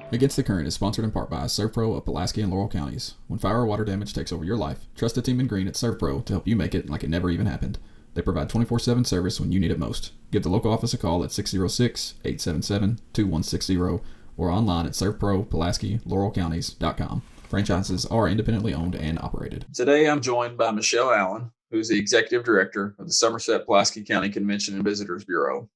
Against the Current is sponsored in part by ServPro of Pulaski and Laurel counties. When fire or water damage takes over your life, trust a team in green at ServPro to help you make it like it never even happened. They provide 24/7 service when you need it most. Give the local office a call at 606-877-2160 or online at servpro-pulaski-laurel-counties.com. Franchises are independently owned and operated. Today I'm joined by Michelle Allen, who's the Executive Director of the Somerset-Pulaski County Convention and Visitors Bureau.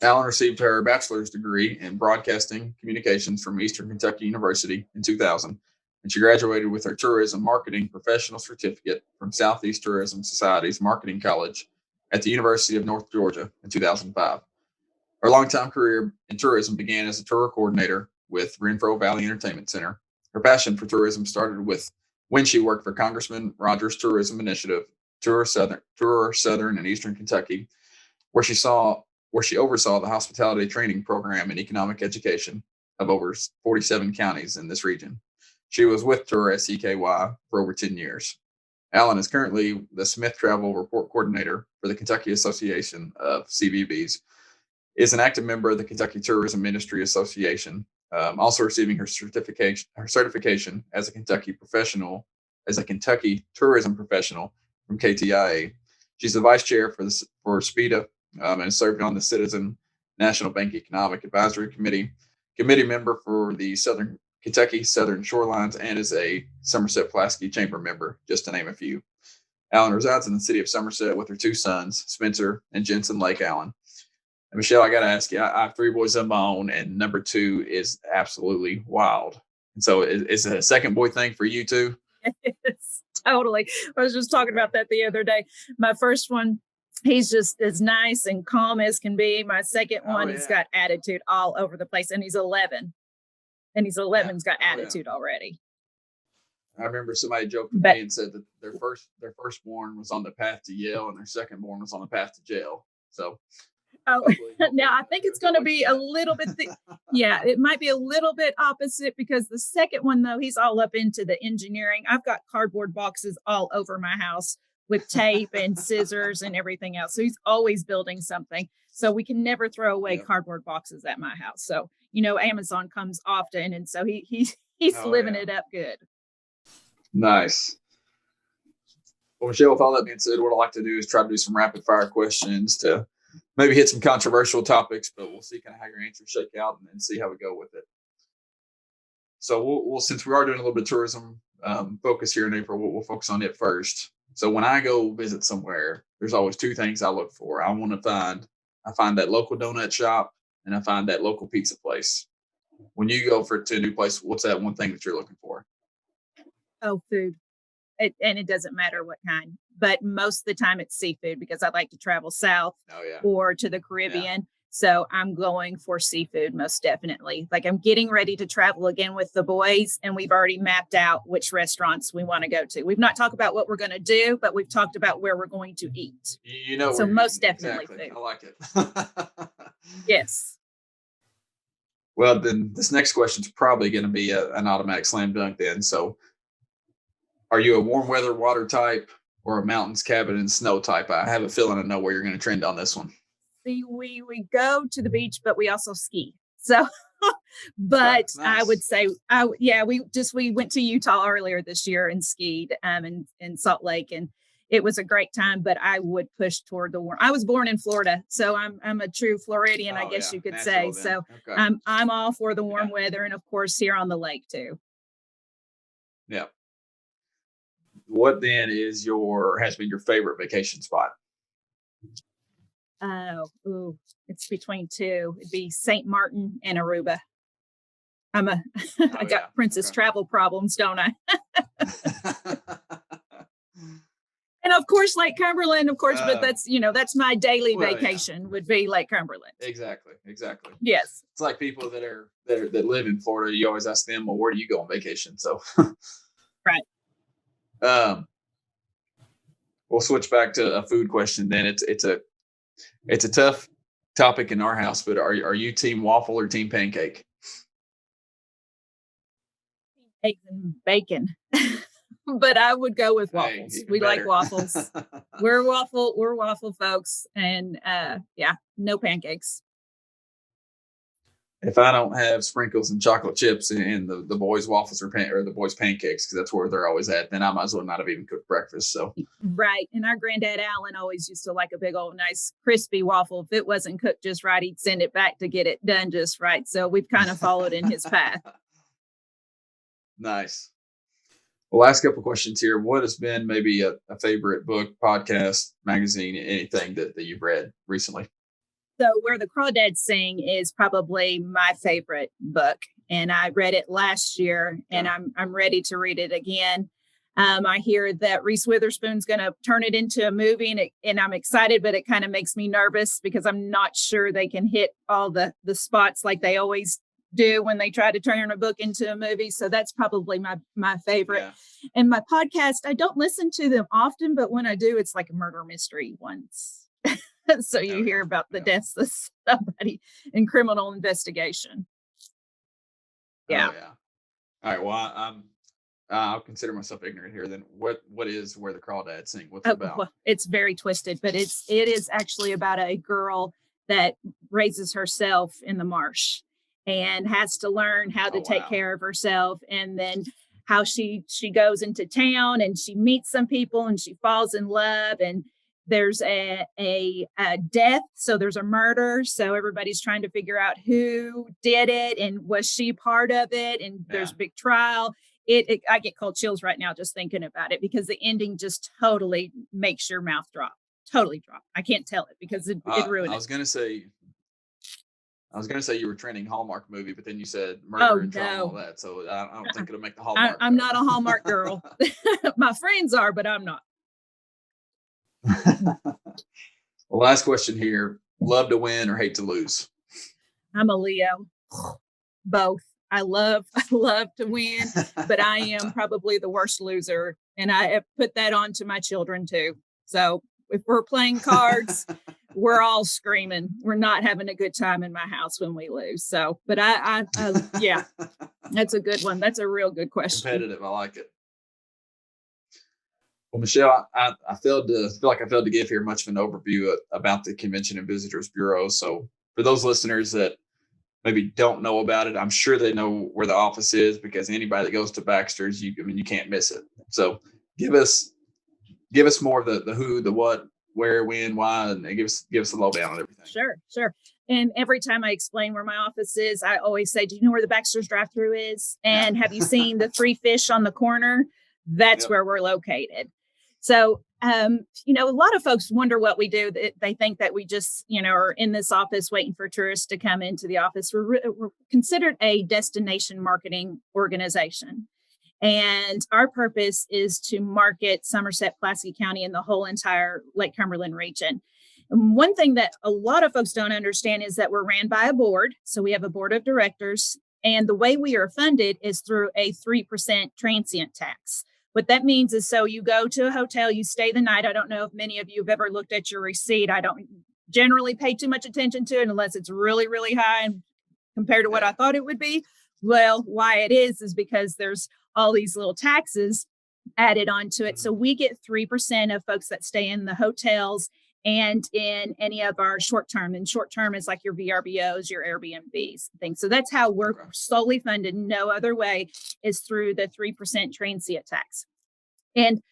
Allen received her bachelor's degree in broadcasting communications from Eastern Kentucky University in 2000, and she graduated with her tourism marketing professional certificate from Southeast Tourism Society's Marketing College at the University of North Georgia in 2005. Her longtime career in tourism began as a tour coordinator with Renfro Valley Entertainment Center. Her passion for tourism started with when she worked for Congressman Rogers' Tourism Initiative, Tour Southern and Eastern Kentucky, where she oversaw the hospitality training program and economic education of over 47 counties in this region. She was with Tour SCKY for over 10 years. Allen is currently the Smith Travel Report Coordinator for the Kentucky Association of CVBs, is an active member of the Kentucky Tourism Industry Association, also receiving her certification as a Kentucky tourism professional from KTIA. She's the vice chair for SPEDA, and served on the Citizen National Bank Economic Advisory Committee member for the Kentucky Southern Shorelines, and is a Somerset-Pulaski Chamber member, just to name a few. Allen resides in the city of Somerset with her two sons, Spencer and Jensen Lake Allen. And Michelle, I got to ask you, I have three boys of my own, and number two is absolutely wild. And so is it a second boy thing for you too? Yes, totally. I was just talking about that the other day. My first one, he's just as nice and calm as can be. My second one, he's got attitude all over the place, and he's 11. And he's 11's got attitude already. I remember somebody joked with me and said that their firstborn was on the path to Yale, and their secondborn was on the path to jail. So, now I think it's going to be a little bit. It might be a little bit opposite, because the second one, though, he's all up into the engineering. I've got cardboard boxes all over my house with tape and scissors and everything else. So he's always building something. So we can never throw away cardboard boxes at my house. So, Amazon comes often. And so he's living it up good. Nice. Well, Michelle, with all that being said, what I like to do is try to do some rapid fire questions to maybe hit some controversial topics, but we'll see kind of how your answers shake out and see how we go with it. So we'll since we are doing a little bit of tourism focus here in April, we'll focus on it first. So when I go visit somewhere, there's always two things I look for. I find that local donut shop, and I find that local pizza place. When you go to a new place, what's that one thing that you're looking for? Oh, food. And it doesn't matter what kind, but most of the time it's seafood, because I like to travel south or to the Caribbean. Yeah. So I'm going for seafood, most definitely. Like, I'm getting ready to travel again with the boys, and we've already mapped out which restaurants we want to go to. We've not talked about what we're going to do, but we've talked about where we're going to eat. So most definitely exactly. food. I like it. Yes. Well, then this next question is probably going to be an automatic slam dunk then. So are you a warm weather water type or a mountains, cabin, and snow type? I have a feeling I know where you're going to trend on this one. See, we go to the beach, but we also ski. So, but nice. I would say, we went to Utah earlier this year and skied in Salt Lake, and it was a great time. But I would push toward the warm. I was born in Florida, so I'm a true Floridian, I guess you could say. Then. So I'm all for the warm weather, and of course here on the lake too. Yeah. What then has been your favorite vacation spot? It's between two. It'd be St. Martin and Aruba. I got princess travel problems, don't I? And of course, Lake Cumberland, but that's my daily vacation would be Lake Cumberland. Exactly. Yes. It's like people that live in Florida. You always ask them, well, where do you go on vacation? So, right. We'll switch back to a food question. Then it's a tough topic in our house, but are you team waffle or team pancake? Eggs and bacon. But I would go with waffles. We like waffles. We're waffle folks, and no pancakes. if I don't have sprinkles and chocolate chips in the boys' waffles or the boys' pancakes, because that's where they're always at, then I might as well not have even cooked breakfast. So Right. And our granddad Alan always used to like a big old nice crispy waffle. If it wasn't cooked just right, he'd send it back to get it done just right. So we've kind of followed in his path. Nice. Well, last couple questions here. What has been maybe a favorite book, podcast, magazine, anything that you've read recently? So Where the Crawdads Sing is probably my favorite book. And I read it last year and I'm ready to read it again. I hear that Reese Witherspoon's going to turn it into a movie and I'm excited, but it kind of makes me nervous because I'm not sure they can hit all the spots like they always do when they try to turn a book into a movie. So that's probably my favorite. Yeah. And my podcast, I don't listen to them often, but when I do, it's like a murder mystery ones. So you hear about the deaths of somebody in criminal investigation. Yeah. Oh, yeah. All right. Well, I'll consider myself ignorant here. Then what is Where the Crawdads Sing? What's it about? Well, it's very twisted, but it is actually about a girl that raises herself in the marsh and has to learn how to take care of herself, and then how she goes into town and she meets some people and she falls in love, and there's a death. So there's a murder. So everybody's trying to figure out who did it and was she part of it? And there's a big trial. I get cold chills right now just thinking about it because the ending just totally makes your mouth drop. Totally drop. I can't tell it because it ruined it. I was gonna say you were trending Hallmark movie, but then you said murder and trauma and all that. So I don't think it'll make the Hallmark. I'm not a Hallmark girl. My friends are, but I'm not. Well, last question here. Love to win or hate to lose? I'm a Leo. Both. I love to win, but I am probably the worst loser. And I have put that on to my children too. So if we're playing cards, we're all screaming. We're not having a good time in my house when we lose. So, but I yeah, that's a good one. That's a real good question. Competitive. I like it. Well, Michelle, I feel like I failed to give here much of an overview about the Convention and Visitors Bureau. So for those listeners that maybe don't know about it, I'm sure they know where the office is because anybody that goes to Baxter's, you can't miss it. So give us more of the who, the what, where, when, why, and give us the lowdown on everything. Sure. And every time I explain where my office is, I always say, do you know where the Baxter's drive-thru is? And have you seen the 3 fish on the corner? That's where we're located. So, a lot of folks wonder what we do. They think that we just, are in this office waiting for tourists to come into the office. We're considered a destination marketing organization. And our purpose is to market Somerset-Pulaski County and the whole entire Lake Cumberland region. And one thing that a lot of folks don't understand is that we're ran by a board. So we have a board of directors. And the way we are funded is through a 3% transient tax. What that means is, so you go to a hotel, you stay the night. I don't know if many of you have ever looked at your receipt. I don't generally pay too much attention to it unless it's really, really high and compared to what I thought it would be. Well, why it is because there's all these little taxes added onto it. So we get 3% of folks that stay in the hotels and in any of our short term. And short term is like your VRBOs, your Airbnbs, things. So that's how we're solely funded. No other way is through the 3% transient tax. And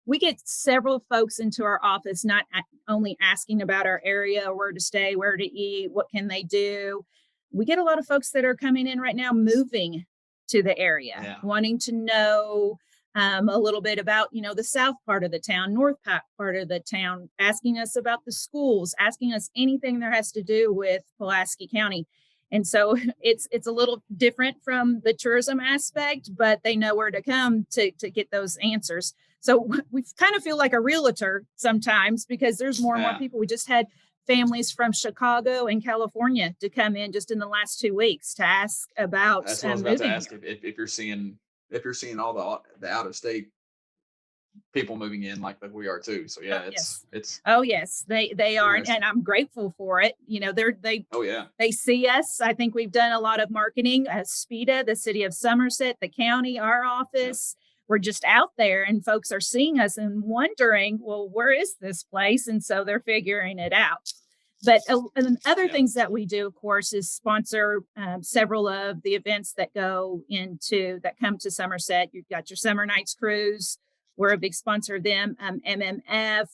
we get several folks into our office, not only asking about our area, where to stay, where to eat, what can they do. We get a lot of folks that are coming in right now, moving to the area, wanting to know a little bit about, the south part of the town, north part of the town, asking us about the schools, asking us anything there has to do with Pulaski County. And so it's a little different from the tourism aspect, but they know where to come to get those answers. So we kind of feel like a realtor sometimes because there's more and more people. We just had families from Chicago and California to come in just in the last 2 weeks to ask about. That's what I was about to ask if you're seeing all the out of state people moving in like we are too. So it's oh yes, they are, and I'm grateful for it. They see us. I think we've done a lot of marketing as SPIDA, the city of Somerset, the county, our office. We're just out there and folks are seeing us and wondering, well, where is this place? And so they're figuring it out. But and other Yeah. things that we do, of course, is sponsor several of the events that come to Somerset. You've got your Summer Nights Cruise. We're a big sponsor of them. MMF,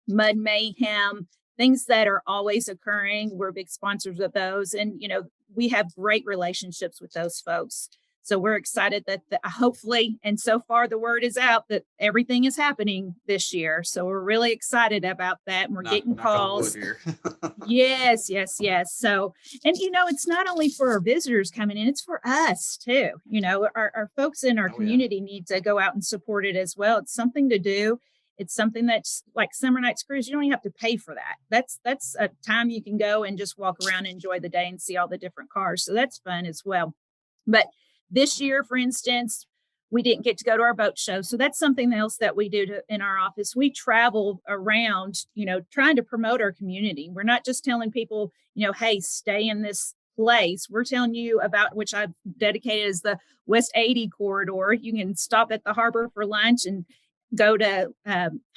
Mud Mayhem, things that are always occurring. We're big sponsors of those. And, we have great relationships with those folks. So we're excited that hopefully, and so far the word is out that everything is happening this year. So we're really excited about that. And we're getting calls. Here. Yes. So, and it's not only for our visitors coming in, it's for us too. Our folks in our community need to go out and support it as well. It's something to do. It's something that's like Summer Nights Cruise. You don't even have to pay for that. That's a time you can go and just walk around, and enjoy the day, and see all the different cars. So that's fun as well. But this year, for instance, we didn't get to go to our boat show. So that's something else that we do in our office. We travel around, trying to promote our community. We're not just telling people, hey, stay in this place. We're telling you about, which I've dedicated as the West 80 corridor. You can stop at the harbor for lunch and go to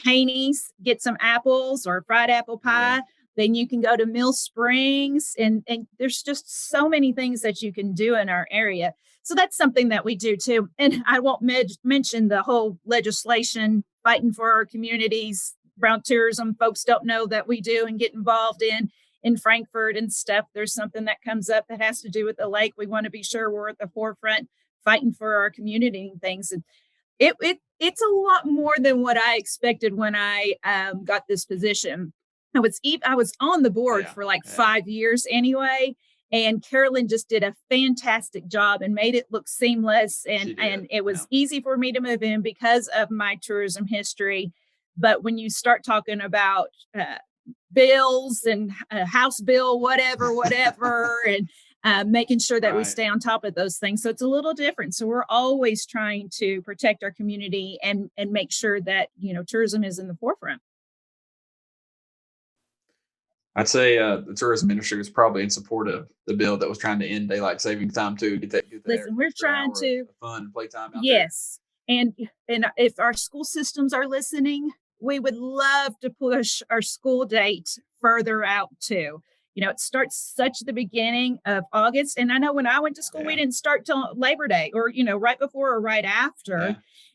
Haney's, get some apples or fried apple pie. Yeah. Then you can go to Mill Springs, and there's just so many things that you can do in our area. So that's something that we do too. And I won't mention the whole legislation fighting for our communities around tourism. Folks don't know that we do and get involved in Frankfurt and stuff. There's something that comes up that has to do with the lake. We want to be sure we're at the forefront fighting for our community and things. And it's a lot more than what I expected when I got this position. I was on the board for 5 years anyway, and Carolyn just did a fantastic job and made it look seamless. And it was easy for me to move in because of my tourism history. But when you start talking about bills and House bill, whatever, and making sure that we stay on top of those things. So it's a little different. So we're always trying to protect our community and make sure that, tourism is in the forefront. I'd say the tourism industry was probably in support of the bill that was trying to end daylight saving time too. Listen, we're trying to fun playtime out there. Yes. And if our school systems are listening, we would love to push our school date further out too. It starts such the beginning of August. And I know when I went to school, we didn't start till Labor Day or, right before or right after. Yeah.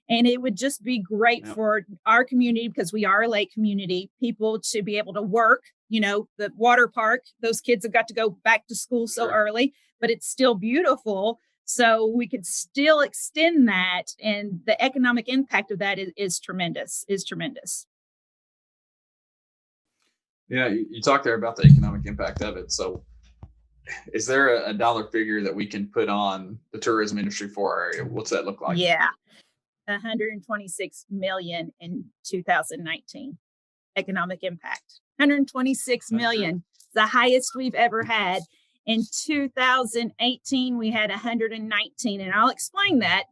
And it would just be great for our community, because we are a lake community, people to be able to work, the water park. Those kids have got to go back to school so early, but it's still beautiful. So we could still extend that. And the economic impact of that is tremendous. Yeah, you talked there about the economic impact of it. So is there a dollar figure that we can put on the tourism industry for our area? What's that look like? Yeah, $126 million in 2019 economic impact. $126 million, the highest we've ever had. In 2018, we had 119, and I'll explain that.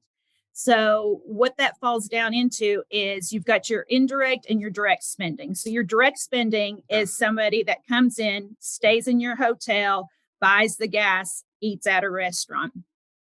So what that falls down into is you've got your indirect and your direct spending. So your direct spending is somebody that comes in, stays in your hotel, buys the gas, eats at a restaurant.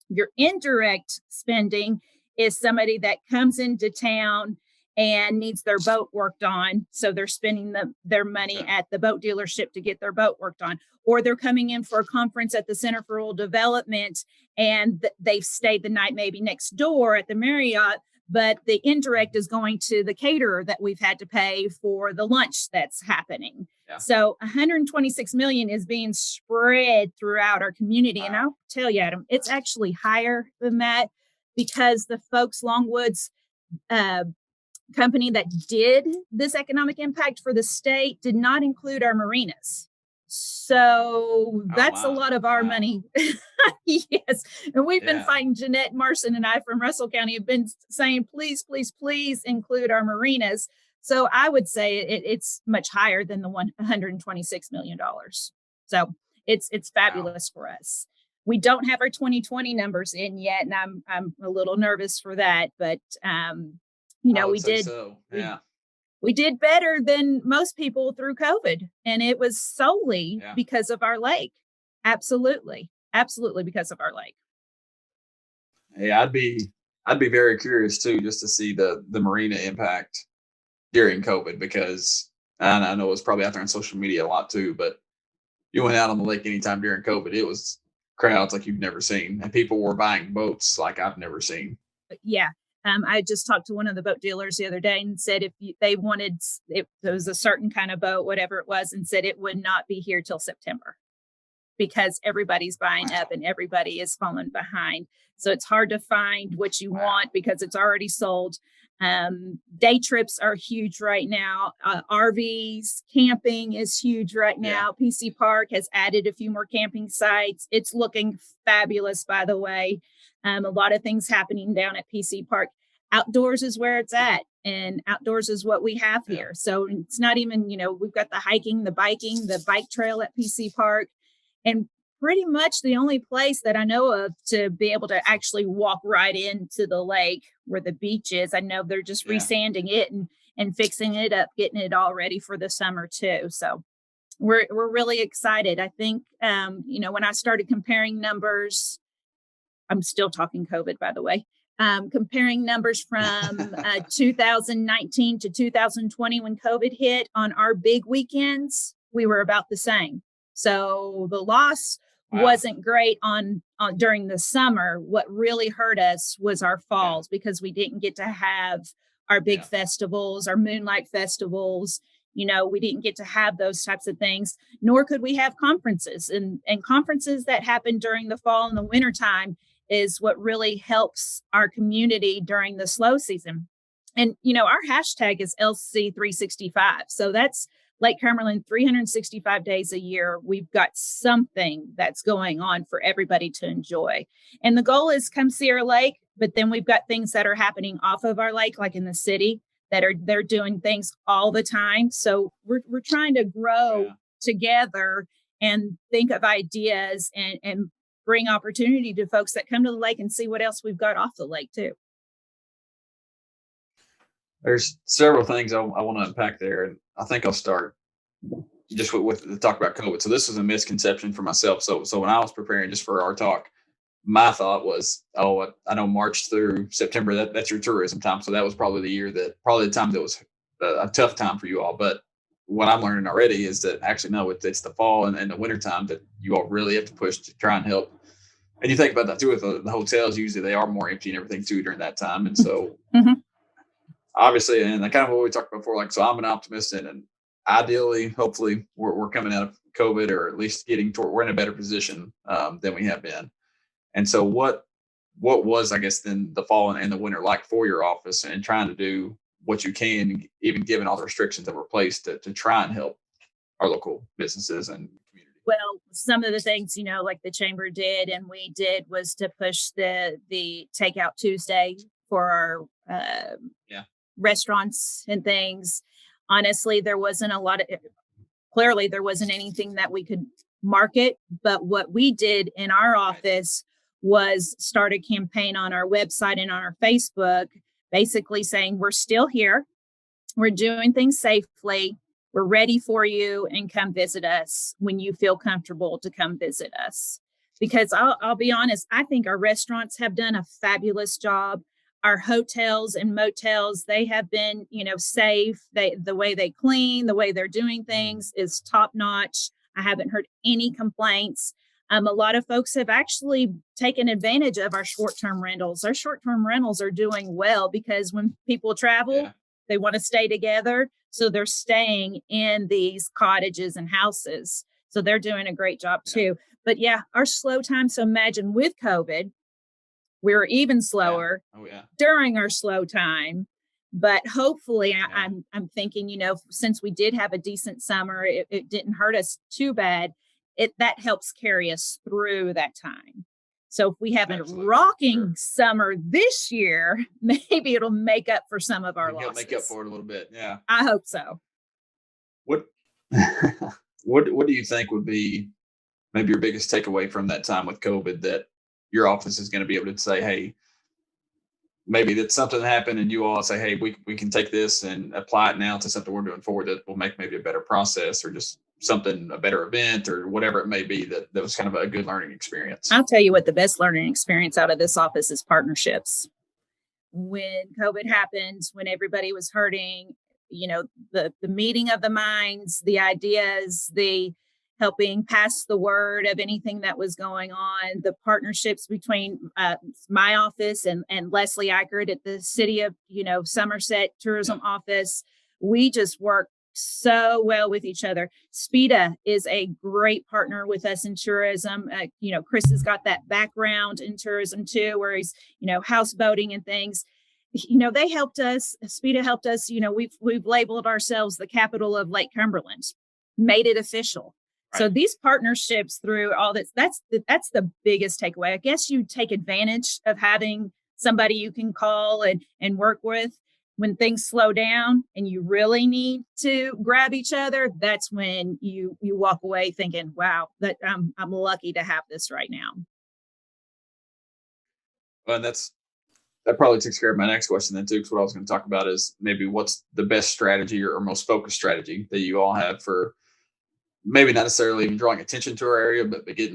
Your indirect spending is somebody that comes into town and needs their boat worked on. So they're spending their money at the boat dealership to get their boat worked on. Or they're coming in for a conference at the Center for Rural Development, and they've stayed the night maybe next door at the Marriott, but the indirect is going to the caterer that we've had to pay for the lunch that's happening. Yeah. So 126 million is being spread throughout our community. Wow. And I'll tell you, Adam, it's actually higher than that, because the folks, Longwood's company that did this economic impact for the state, did not include our marinas. So that's a lot of our money. Yes. And we've been fighting. Jeanette Marson and I from Russell County have been saying, please, please, please include our marinas. So I would say it's much higher than the $126 million. So it's fabulous for us. We don't have our 2020 numbers in yet, and I'm a little nervous for that, but we did. So. Yeah. We did better than most people through COVID, and it was solely because of our lake. Absolutely because of our lake. Hey, I'd be very curious too, just to see the marina impact during COVID, because I know it's probably out there on social media a lot too, but you went out on the lake anytime during COVID, it was crowds like you've never seen, and people were buying boats like I've never seen. Yeah. I just talked to one of the boat dealers the other day and said they wanted, if there was a certain kind of boat, whatever it was, and said it would not be here till September because everybody's buying up and everybody is falling behind. So it's hard to find what you want because it's already sold. Day trips are huge right now. RVs, camping is huge right now. Yeah. PC Park has added a few more camping sites. It's looking fabulous, by the way. A lot of things happening down at PC Park. Outdoors is where it's at, and outdoors is what we have here. So it's not even, we've got the hiking, the biking, the bike trail at PC Park, and pretty much the only place that I know of to be able to actually walk right into the lake where the beach is. I know they're just resanding it and fixing it up, getting it all ready for the summer too. So we're really excited. I think, when I started comparing numbers, I'm still talking COVID, by the way, comparing numbers from 2019 to 2020 when COVID hit on our big weekends, we were about the same. So the loss wasn't great on during the summer. What really hurt us was our falls because we didn't get to have our big festivals, our moonlight festivals. We didn't get to have those types of things, nor could we have conferences and conferences that happen during the fall and the winter time is what really helps our community during the slow season. And, our hashtag is LC365. So that's Lake Cumberland 365 days a year. We've got something that's going on for everybody to enjoy. And the goal is come see our lake, but then we've got things that are happening off of our lake, like in the city, they're doing things all the time. So we're trying to grow together and think of ideas and bring opportunity to folks that come to the lake and see what else we've got off the lake too. There's several things I want to unpack there. And I think I'll start just with the talk about COVID. So this was a misconception for myself. So when I was preparing just for our talk, my thought was, I know March through September, that's your tourism time. So that was probably the time that was a tough time for you all. But what I'm learning already is that actually, no, it's the fall and the winter time that you all really have to push to try and help. And you think about that too, with the hotels, usually they are more empty and everything too during that time. And so obviously, and kind of what we talked about before, like, so I'm an optimist and ideally, hopefully we're coming out of COVID, or at least we're in a better position than we have been. And so what was, I guess, then the fall and the winter like for your office, and trying to do what you can, even given all the restrictions that were placed, to try and help our local businesses and community? Well, some of the things, like the chamber did and we did was to push the Takeout Tuesday for our restaurants and things. Honestly, there wasn't clearly there wasn't anything that we could market, but what we did in our office was start a campaign on our website and on our Facebook, basically saying, we're still here. We're doing things safely. We're ready for you, and come visit us when you feel comfortable to come visit us. Because I'll be honest, I think our restaurants have done a fabulous job. Our hotels and motels, they have been, safe. The way they clean, the way they're doing things is top notch. I haven't heard any complaints. A lot of folks have actually taken advantage of our short-term rentals. Our short-term rentals are doing well because when people travel, they want to stay together. So they're staying in these cottages and houses. So they're doing a great job too. But our slow time. So imagine with COVID, we were even slower during our slow time. But hopefully, I'm thinking, since we did have a decent summer, it didn't hurt us too bad. That helps carry us through that time. So if we have a rocking summer this year, maybe it'll make up for some of our losses. Make up for it a little bit. Yeah, I hope so. What do you think would be maybe your biggest takeaway from that time with COVID, that your office is going to be able to say, hey, maybe that something happened and you all say, hey, we can take this and apply it now to something we're doing forward that will make maybe a better process, or just a better event, or whatever it may be, that was kind of a good learning experience? I'll tell you what, the best learning experience out of this office is partnerships. When COVID happened, when everybody was hurting, the meeting of the minds, the ideas, helping pass the word of anything that was going on, the partnerships between my office and Leslie Eichert at the city of, Somerset Tourism Office. We just work so well with each other. SPIDA is a great partner with us in tourism. Chris has got that background in tourism too, where he's, houseboating and things. They helped us. SPIDA helped us. We've labeled ourselves the capital of Lake Cumberland, made it official. Right. So these partnerships through all this, that's the biggest takeaway. I guess you take advantage of having somebody you can call and work with. When things slow down and you really need to grab each other, that's when you walk away thinking, wow, that I'm lucky to have this right now. Well, and that probably takes care of my next question then too, because what I was going to talk about is maybe what's the best strategy or most focused strategy that you all have for maybe not necessarily even drawing attention to our area, but get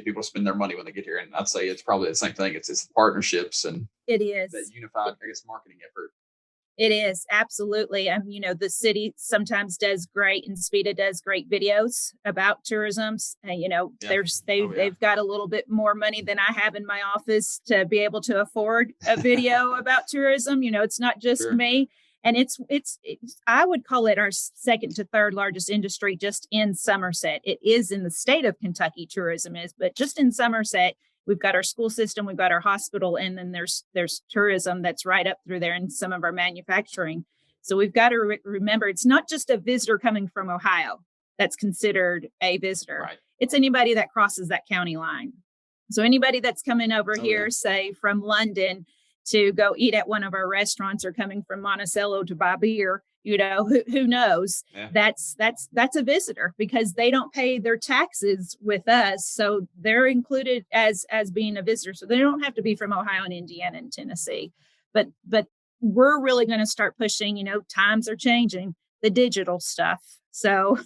people to spend their money when they get here. And I'd say it's probably the same thing. It's partnerships and it is that unified, marketing effort. It is absolutely. The city sometimes does great, and SPIDA does great videos about tourism. They've got a little bit more money than I have in my office to be able to afford a video about tourism. It's not just me. And it's I would call it our second to third largest industry just in Somerset. It is in the state of Kentucky, tourism is, but just in Somerset, we've got our school system, we've got our hospital, and then there's tourism that's right up through there and some of our manufacturing. So we've got to remember, it's not just a visitor coming from Ohio that's considered a visitor. Right. It's anybody that crosses that county line. So anybody that's coming over here, say from London, to go eat at one of our restaurants or coming from Monticello to buy beer, who knows? Yeah. That's a visitor because they don't pay their taxes with us. So they're included as being a visitor. So they don't have to be from Ohio and Indiana and Tennessee. But we're really going to start pushing, times are changing, the digital stuff. So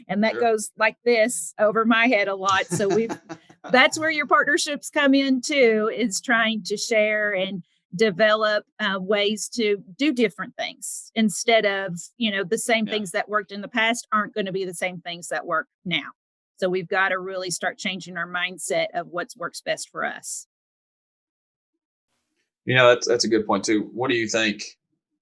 and that goes like this over my head a lot. So that's where your partnerships come in too, is trying to share and develop ways to do different things instead of, the same things that worked in the past aren't going to be the same things that work now. So we've got to really start changing our mindset of what works best for us. That's a good point too. What do you think,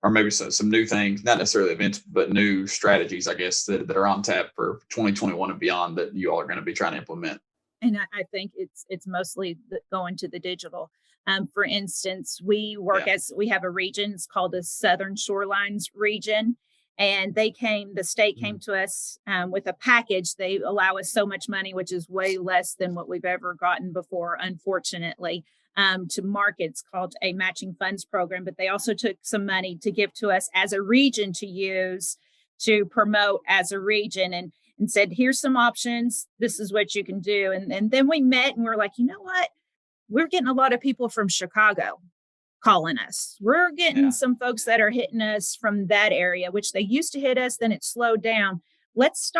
or maybe some new things, not necessarily events, but new strategies, I guess, that are on tap for 2021 and beyond that you all are going to be trying to implement? And I think it's mostly going to the digital. For instance, we work as we have a region, it's called the Southern Shorelines region. And the state came to us with a package. They allow us so much money, which is way less than what we've ever gotten before, unfortunately, to market. It's called a matching funds program. But they also took some money to give to us as a region to use to promote as a region and said, here's some options. This is what you can do. And then we met and we're like, you know what? We're getting a lot of people from Chicago calling us. We're getting some folks that are hitting us from that area, which they used to hit us, then it slowed down. Let's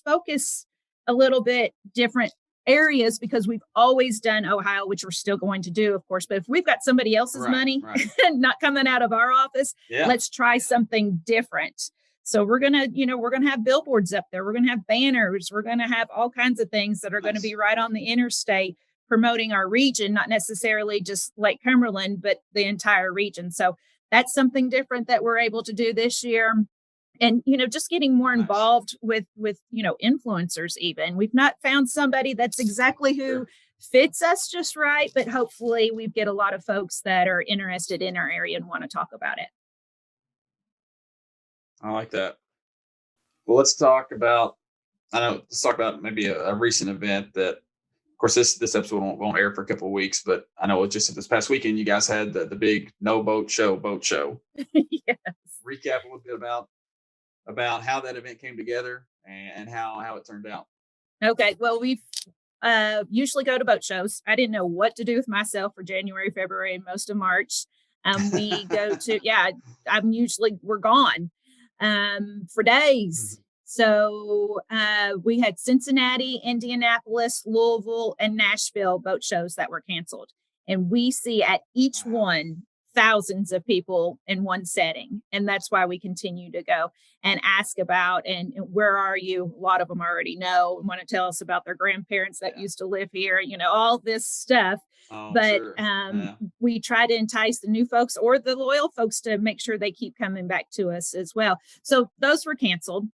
focus a little bit different areas because we've always done Ohio, which we're still going to do, of course. But if we've got somebody else's money not coming out of our office, let's try something different. So we're going to have billboards up there. We're going to have banners. We're going to have all kinds of things that are going to be right on the interstate promoting our region, not necessarily just Lake Cumberland, but the entire region. So that's something different that we're able to do this year. And, just getting more involved with influencers even. We've not found somebody that's exactly who fits us just right, but hopefully we get a lot of folks that are interested in our area and want to talk about it. I like that. Well, let's talk about maybe a recent event that, of course, this episode won't air for a couple of weeks, but I know it's just this past weekend, you guys had the big boat show. Yes. Recap a little bit about how that event came together and how it turned out. Okay. Well, we usually go to boat shows. I didn't know what to do with myself for January, February, and most of March. We go to, we're gone for days. Mm-hmm. So we had Cincinnati, Indianapolis, Louisville, and Nashville boat shows that were canceled. And we see at each one thousands of people in one setting. And that's why we continue to go and ask about, and where are you? A lot of them already know and want to tell us about their grandparents that used to live here, all this stuff. Oh, But sure. Yeah. we try to entice the new folks or the loyal folks to make sure they keep coming back to us as well. So those were canceled.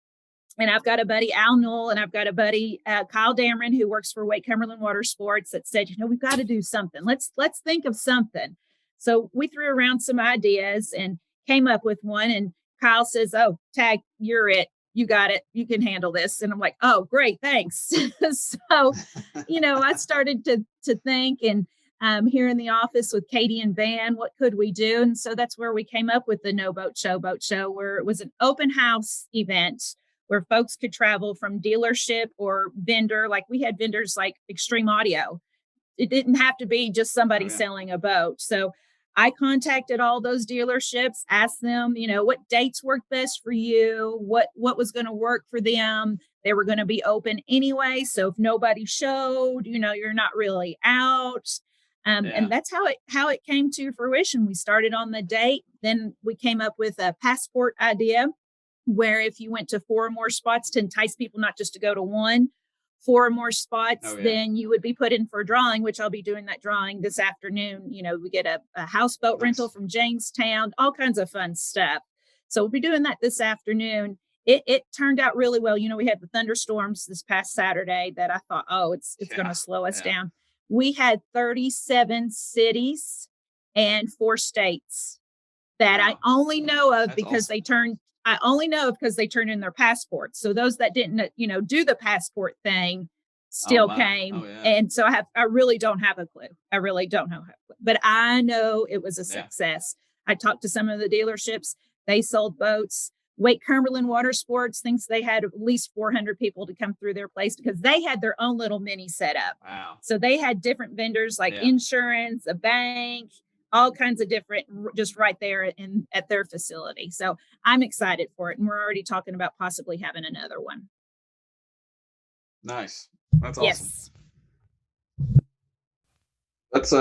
And I've got a buddy, Al Newell, and I've got a buddy, Kyle Dameron, who works for Lake Cumberland Water Sports, that said, we've got to do something. Let's think of something. So we threw around some ideas and came up with one. And Kyle says, "Oh, Tag, you're it. You got it. You can handle this." And I'm like, "Oh, great. Thanks." So, I started to think, and here in the office with Katie and Van, what could we do? And so that's where we came up with the No Boat Show, where it was an open house event where folks could travel from dealership or vendor. Like we had vendors like Extreme Audio. It didn't have to be just somebody selling a boat. So I contacted all those dealerships, asked them, what dates worked best for you, what was going to work for them. They were going to be open anyway. So if nobody showed, you're not really out. And that's how it came to fruition. We started on the date. Then we came up with a passport idea, where if you went to 4 or more spots to entice people not just to go to one, 4 or more spots, then you would be put in for a drawing, which I'll be doing that drawing this afternoon. We get a houseboat rental from Jamestown, all kinds of fun stuff. So we'll be doing that this afternoon. It turned out really well. We had the thunderstorms this past Saturday that I thought, it's going to slow us down. We had 37 cities and 4 states that I only know of because they turned in their passports. So those that didn't, do the passport thing still came. And so I really don't have a clue. I really don't know. But I know it was a success. I talked to some of the dealerships. They sold boats. Lake Cumberland Water Sports thinks they had at least 400 people to come through their place because they had their own little mini setup. Wow. So they had different vendors like insurance, a bank, all kinds of different, just right there at their facility. So I'm excited for it. And we're already talking about possibly having another one. Nice. That's awesome. Yes. Let's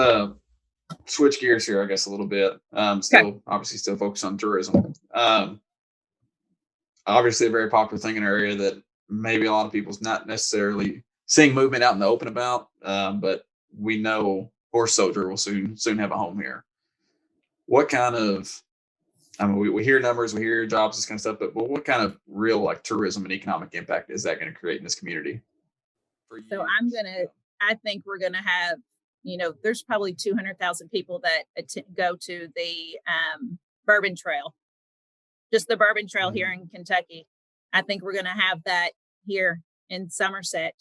switch gears here, I guess, a little bit. Obviously still focused on tourism. Obviously a very popular thing in our area that maybe a lot of people's not necessarily seeing movement out in the open about, but we know Horse Soldier will soon have a home here. What kind of, we hear numbers, we hear jobs, this kind of stuff, but what kind of real tourism and economic impact is that going to create in this community? So I think we're going to have, there's probably 200,000 people that go to the Bourbon Trail, just the Bourbon Trail here in Kentucky. I think we're going to have that here in Somerset.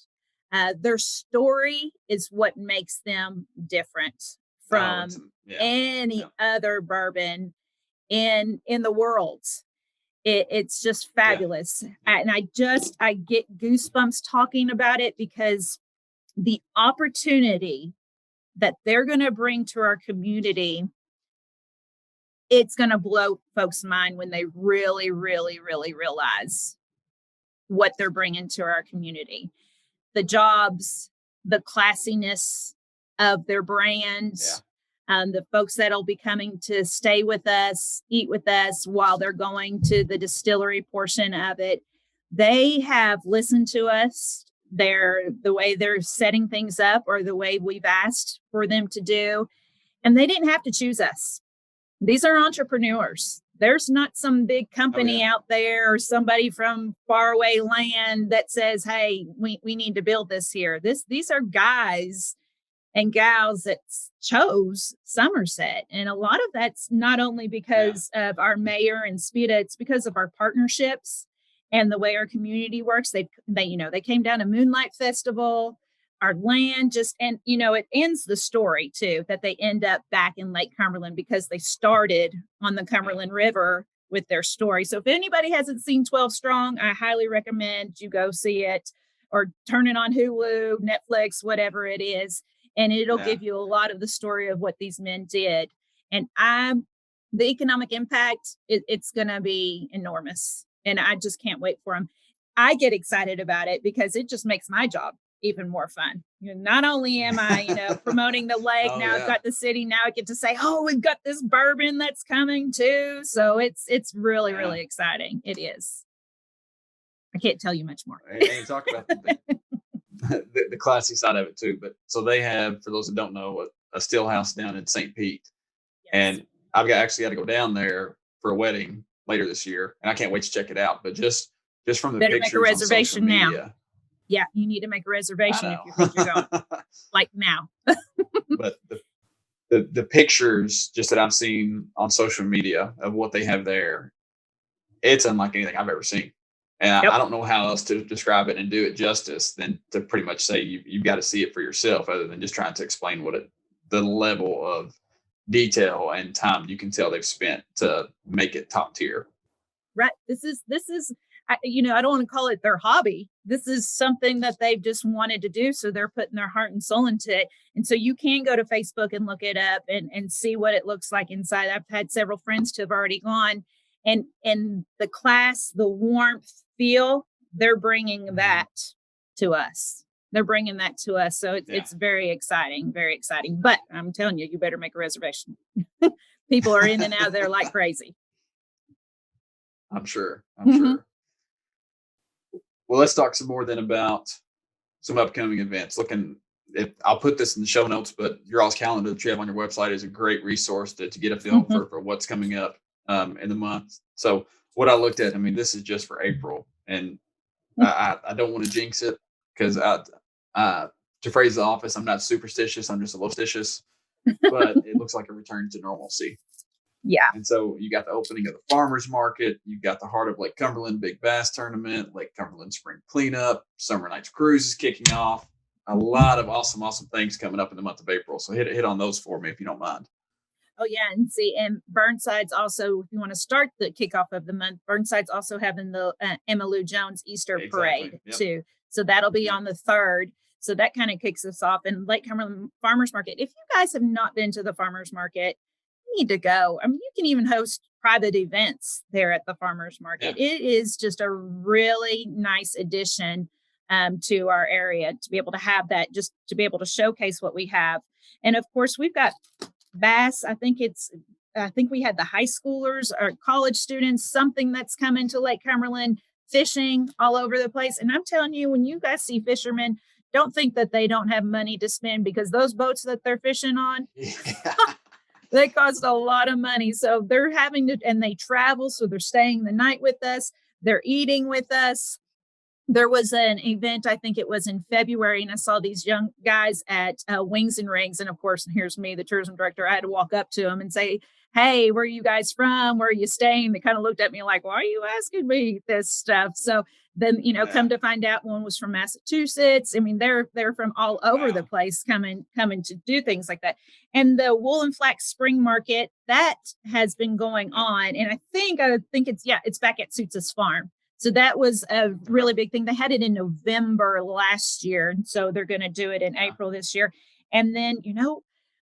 Their story is what makes them different from any other bourbon in the world. It's just fabulous. And I get goosebumps talking about it because the opportunity that they're going to bring to our community, it's going to blow folks' mind when they really, really, really realize what they're bringing to our community. The jobs, the classiness of their brands, the folks that'll be coming to stay with us, eat with us while they're going to the distillery portion of it. They have listened to us. The way they're setting things up or the way we've asked for them to do. And they didn't have to choose us. These are entrepreneurs. There's not some big company out there or somebody from faraway land that says, hey, we need to build this here. These are guys and gals that chose Somerset. And a lot of that's not only because of our mayor and SPIDA, it's because of our partnerships and the way our community works. They came down to Moonlight Festival, our land and it ends the story too, that they end up back in Lake Cumberland because they started on the Cumberland River with their story. So if anybody hasn't seen 12 Strong, I highly recommend you go see it or turn it on Hulu, Netflix, whatever it is. And it'll give you a lot of the story of what these men did. And the economic impact, it's going to be enormous. And I just can't wait for them. I get excited about it because it just makes my job even more fun not only am I, promoting the lake, Oh, now I've yeah. got the city, now I get to say, oh, we've got this bourbon that's coming too. So it's really, Yeah. really exciting. It is. I can't tell you much more. And talk about the classy side of it too. But so they have, for those that don't know, a still house down in St. Pete. Yes. And actually got to go down there for a wedding later this year. And I can't wait to check it out. But just from the Better make a pictures on social reservation now. media. Yeah, you need to make a I reservation if know. you think you're going. Like now. But the pictures just that I've seen on social media of what they have there, it's unlike anything I've ever seen. And Yep. I don't know how else to describe it and do it justice than to pretty much say you've got to see it for yourself, other than just trying to explain the level of detail and time you can tell they've spent to make it top tier. Right. This is, I don't want to call it their hobby. This is something that they've just wanted to do. So they're putting their heart and soul into it. And so you can go to Facebook and look it up and see what it looks like inside. I've had several friends to have already gone, and the class, the warmth feel, they're bringing that to us. So it's very exciting, very exciting. But I'm telling you, you better make a reservation. People are in and out of there like crazy. I'm sure. Sure. Well, let's talk some more then about some upcoming events. I'll put this in the show notes, but your all's calendar that you have on your website is a great resource to get a feel for what's coming up in the month. So what I looked at, this is just for April, and I don't want to jinx it, because to phrase the office, I'm not superstitious. I'm just a little stitious, but it looks like a return to normalcy. Yeah. And so you got the opening of the farmers market. You've got the Heart of Lake Cumberland Big Bass Tournament, Lake Cumberland Spring Cleanup, Summer Nights Cruise is kicking off. A lot of awesome things coming up in the month of April. So hit on those for me if you don't mind. Oh yeah, and Burnside's also, if you want to start the kickoff of the month, Burnside's also having the Emma Lou Jones Easter Parade too. So that'll be on the 3rd. So that kind of kicks us off. And Lake Cumberland Farmers Market. If you guys have not been to the farmers market, need to go. You can even host private events there at the farmers market. It is just a really nice addition to our area to be able to have that, just to be able to showcase what we have. And of course, we've got bass. I think we had the high schoolers or college students, something that's coming to Lake Cumberland, fishing all over the place. And I'm telling you, when you guys see fishermen, don't think that they don't have money to spend, because those boats that they're fishing on, they cost a lot of money. So they're having to, and they travel. So they're staying the night with us. They're eating with us. There was an event, I think it was in February, and I saw these young guys at Wings and Rings. And of course, here's me, the tourism director. I had to walk up to them and say, hey, where are you guys from? Where are you staying? They kind of looked at me like, why are you asking me this stuff? So then, come to find out, one was from Massachusetts. They're from all over the place coming to do things like that. And the Wool and Flax Spring Market, that has been going on. And I think it's back at Suits' farm. So that was a really big thing. They had it in November last year. And so they're going to do it in April this year. And then,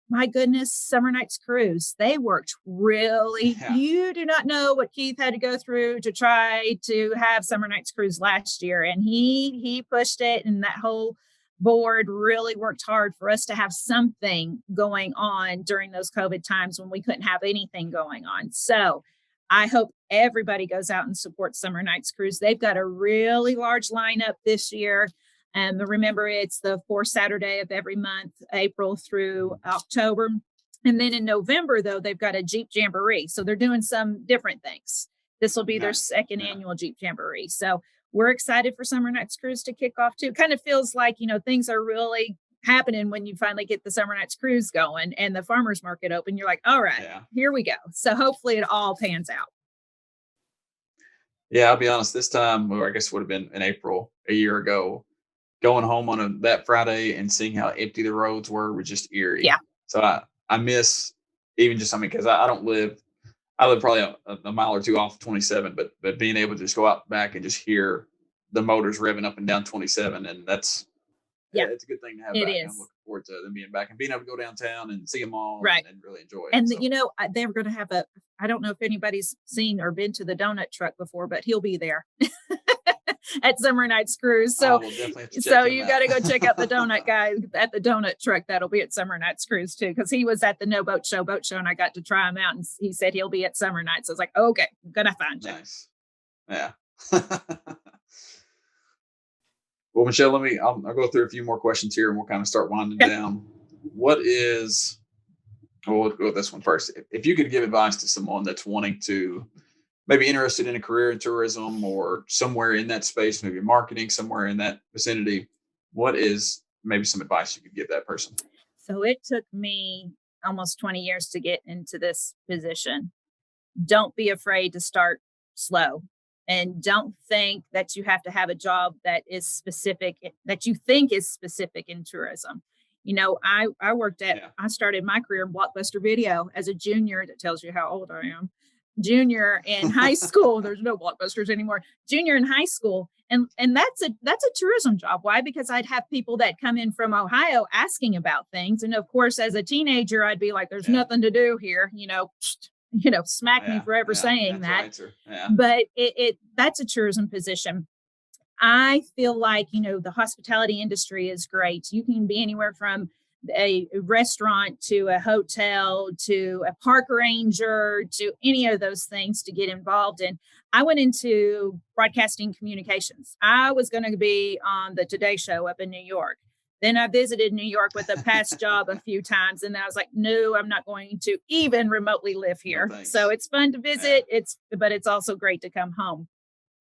my goodness, Summer Nights Cruise, they worked really, you do not know what Keith had to go through to try to have Summer Nights Cruise last year. And he pushed it, and that whole board really worked hard for us to have something going on during those COVID times when we couldn't have anything going on. So I hope everybody goes out and supports Summer Nights Cruise. They've got a really large lineup this year. And remember, it's the 4th Saturday of every month, April through October. And then in November, though, they've got a Jeep Jamboree. So they're doing some different things. This will be their second annual Jeep Jamboree. So we're excited for Summer Nights Cruise to kick off, too. Kind of feels like, things are really happening when you finally get the Summer Nights Cruise going and the farmers market open. You're like, all right, here we go. So hopefully it all pans out. Yeah, I'll be honest. This time, or I guess it would have been in April a year ago, going home on that Friday and seeing how empty the roads were just eerie. Yeah. So I miss even just, because I live probably a mile or two off 27, but being able to just go out back and just hear the motors revving up and down 27. And that's, it's a good thing to have it back. Is. I'm looking forward to them being back and being able to go downtown and see them all and really enjoy it. And they're going to have I don't know if anybody's seen or been to the donut truck before, but he'll be there. at Summer Nights Cruise. I So, will definitely have to check so him you out. got to go check out the donut guy at the donut truck. That'll be at Summer Nights Cruise too, because he was at the No Boat Show, and I got to try him out, and he said he'll be at Summer Nights. I was like, okay, I'm gonna find you. Nice. Yeah. Well, Michelle, I'll go through a few more questions here and we'll kind of start winding down. We'll go with this one first. If you could give advice to someone that's wanting to, maybe interested in a career in tourism or somewhere in that space, maybe marketing, somewhere in that vicinity, what is maybe some advice you could give that person? So it took me almost 20 years to get into this position. Don't be afraid to start slow. And don't think that you have to have a job that is specific, that you think is specific in tourism. You know, I started my career in Blockbuster Video as a junior. That tells you how old I am. Junior in high school. There's no Blockbusters anymore. Junior in high school. And that's a tourism job. Why? Because I'd have people that come in from Ohio asking about things. And of course, as a teenager, I'd be like, there's nothing to do here, smack me for ever saying that. Right, but that's a tourism position. I feel like, the hospitality industry is great. You can be anywhere from a restaurant to a hotel to a park ranger to any of those things to get involved in. I went into broadcasting communications. I was going to be on the Today Show up in New York. Then I visited New York with a past job a few times. And I was like, no, I'm not going to even remotely live here. No, so it's fun to visit. But it's also great to come home.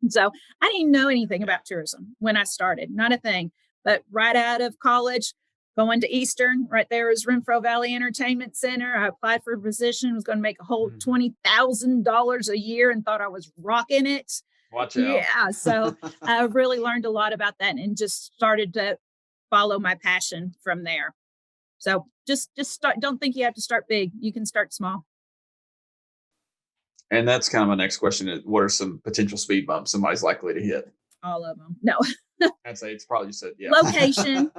So I didn't know anything about tourism when I started, not a thing. But right out of college, going to Eastern, right there is Renfro Valley Entertainment Center. I applied for a position, was going to make a whole $20,000 a year and thought I was rocking it. Watch out. Yeah. So I really learned a lot about that and just started to follow my passion from there. So just start. Don't think you have to start big. You can start small. And that's kind of my next question. What are some potential speed bumps somebody's likely to hit? All of them. No. I'd say it's probably just location,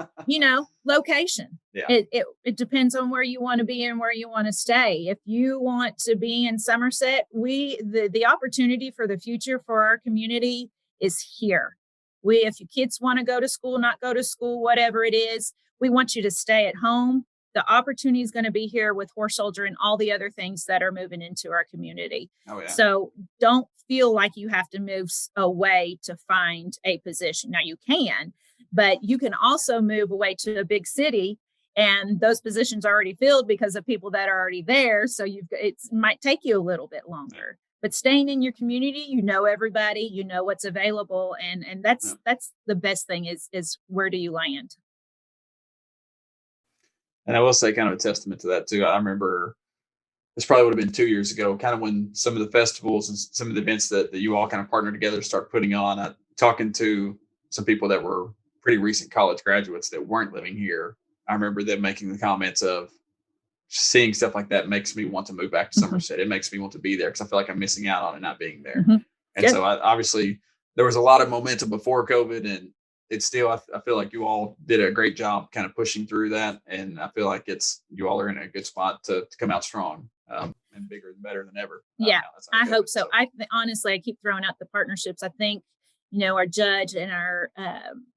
location. Yeah. It depends on where you want to be and where you want to stay. If you want to be in Somerset, the opportunity for the future for our community is here. If your kids want to go to school, not go to school, whatever it is, we want you to stay at home. The opportunity is going to be here with Horse Soldier and all the other things that are moving into our community. Oh, yeah. So don't feel like you have to move away to find a position. Now you can, but you can also move away to a big city and those positions are already filled because of people that are already there. So it might take you a little bit longer. But staying in your community, everybody, what's available. And that's the best thing is where do you land? And I will say kind of a testament to that too. I remember this probably would have been 2 years ago, kind of when some of the festivals and some of the events that you all kind of partnered together to start putting on, talking to some people that were pretty recent college graduates that weren't living here. I remember them making the comments of, seeing stuff like that makes me want to move back to Somerset. It makes me want to be there because I feel like I'm missing out on it not being there. And so obviously there was a lot of momentum before COVID, and it's still, I feel like you all did a great job kind of pushing through that. And I feel like you all are in a good spot to come out strong and bigger and better than ever. Yeah, I hope so. Honestly, I keep throwing out the partnerships. I think, our judge and our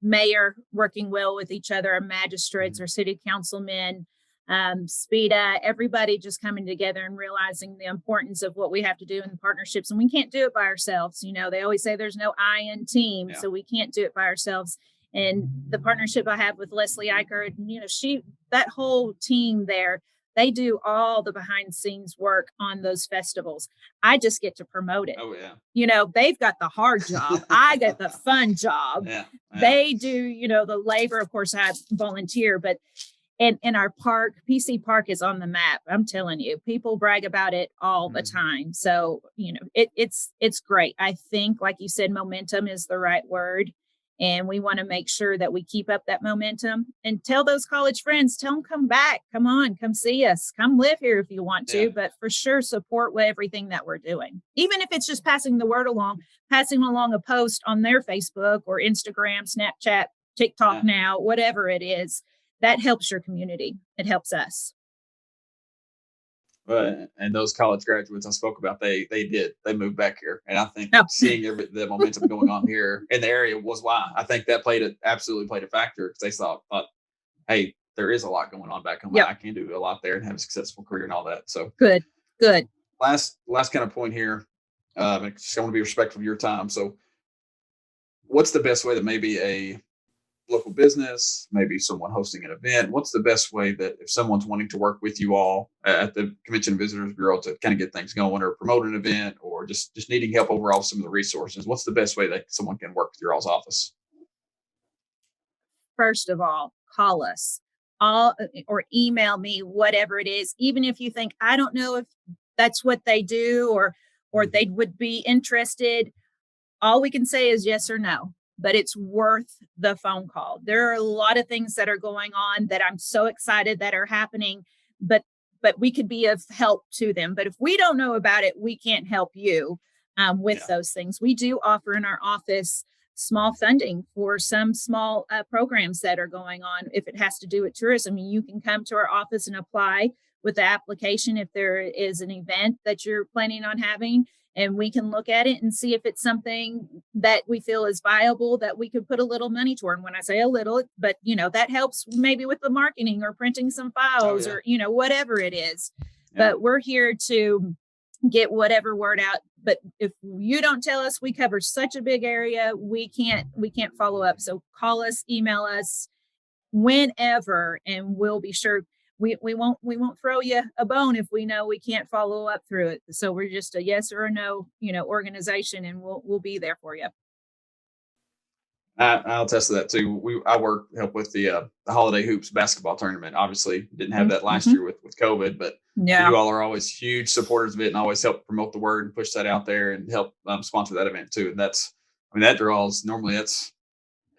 mayor working well with each other, our magistrates, our city councilmen, SPEDA, everybody just coming together and realizing the importance of what we have to do in the partnerships. And we can't do it by ourselves. They always say there's no I in team. Yeah. So we can't do it by ourselves. And the partnership I have with Leslie Eicher, that whole team there, they do all the behind the scenes work on those festivals. I just get to promote it. Oh, yeah. They've got the hard job. I get the fun job. Yeah. They do, the labor. Of course, I volunteer, but in our park, PC Park is on the map. I'm telling you, people brag about it all the time. So, it's great. I think, like you said, momentum is the right word. And we want to make sure that we keep up that momentum and tell those college friends, tell them, come back, come on, come see us, come live here if you want to, but for sure support everything that we're doing. Even if it's just passing the word along, passing along a post on their Facebook or Instagram, Snapchat, TikTok now, whatever it is, that helps your community. It helps us. And those college graduates I spoke about, they moved back here, and I think Oh. seeing the momentum going on here in the area was why. I think that absolutely played a factor, because they thought, hey, there is a lot going on back home. Yep. I can do a lot there and have a successful career and all that. So Good. last kind of point here. I just want to be respectful of your time. So what's the best way that maybe a local business, maybe someone hosting an event, what's the best way that if someone's wanting to work with you all at the Convention and Visitors Bureau to kind of get things going, or promote an event, or just needing help overall with some of the resources, what's the best way that someone can work with your all's office? First of all, call us or email me, whatever it is. Even if you think, I don't know if that's what they do, or they would be interested, all we can say is yes or no, but it's worth the phone call. There are a lot of things that are going on that I'm so excited that are happening, but we could be of help to them. But if we don't know about it, we can't help you with those things. We do offer in our office small funding for some small programs that are going on. If it has to do with tourism, you can come to our office and apply with the application if there is an event that you're planning on having, and we can look at it and see if it's something that we feel is viable, that we could put a little money toward. And when I say a little, but that helps maybe with the marketing or printing some files or whatever it is. But we're here to get whatever word out. But if you don't tell us, we cover such a big area, we can't follow up. So call us, email us whenever, and we'll be sure. We won't throw you a bone if we know we can't follow up through it. So we're just a yes or a no, organization, and we'll be there for you. I'll attest to that too. I help with the Holiday Hoops basketball tournament. Obviously, didn't have that last year with COVID, but you all are always huge supporters of it and always help promote the word and push that out there and help sponsor that event too. And that draws normally that's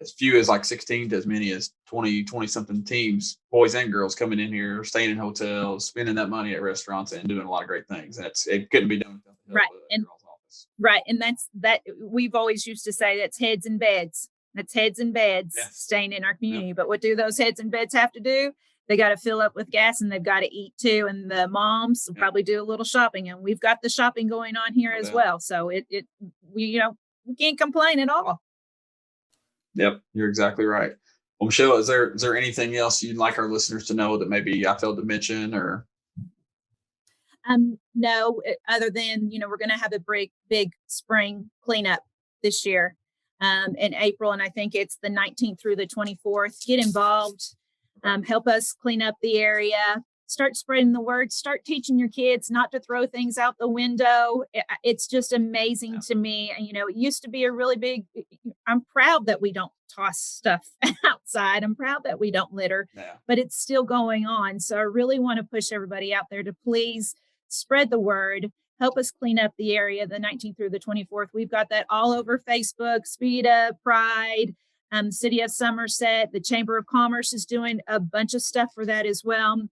as few as like 16 to as many as 20 something teams, boys and girls, coming in here, staying in hotels, spending that money at restaurants, and doing a lot of great things. And it couldn't be done without the help of your all's office. Right. And that we've always used to say that's heads and beds. That's heads and beds staying in our community. But what do those heads and beds have to do? They got to fill up with gas, and they've got to eat too. And the moms will probably do a little shopping, and we've got the shopping going on here as well. So we can't complain at all. Yep, you're exactly right. Well, Michelle, is there anything else you'd like our listeners to know that maybe I failed to mention, or? No, other than, we're going to have a big spring cleanup this year in April. And I think it's the 19th through the 24th. Get involved, help us clean up the area, start spreading the word, start teaching your kids not to throw things out the window. It's just amazing to me. And, it used to be a really big, I'm proud that we don't toss stuff outside. I'm proud that we don't litter, but it's still going on. So I really want to push everybody out there to please spread the word, help us clean up the area the 19th through the 24th. We've got that all over Facebook, Speeda, Pride, City of Somerset. The Chamber of Commerce is doing a bunch of stuff for that as well.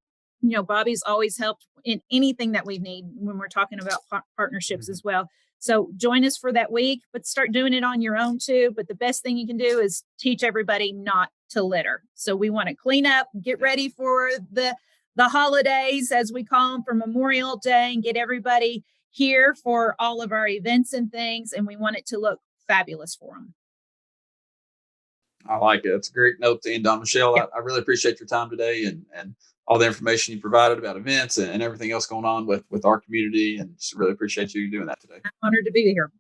Bobby's always helped in anything that we need when we're talking about partnerships as well. So join us for that week, but start doing it on your own too. But the best thing you can do is teach everybody not to litter. So we want to clean up, get ready for the holidays, as we call them, for Memorial Day, and get everybody here for all of our events and things. And we want it to look fabulous for them. I like it. It's a great note to end on, Michelle. I really appreciate your time today and all the information you provided about events and everything else going on with our community. And just really appreciate you doing that today. I'm honored to be here.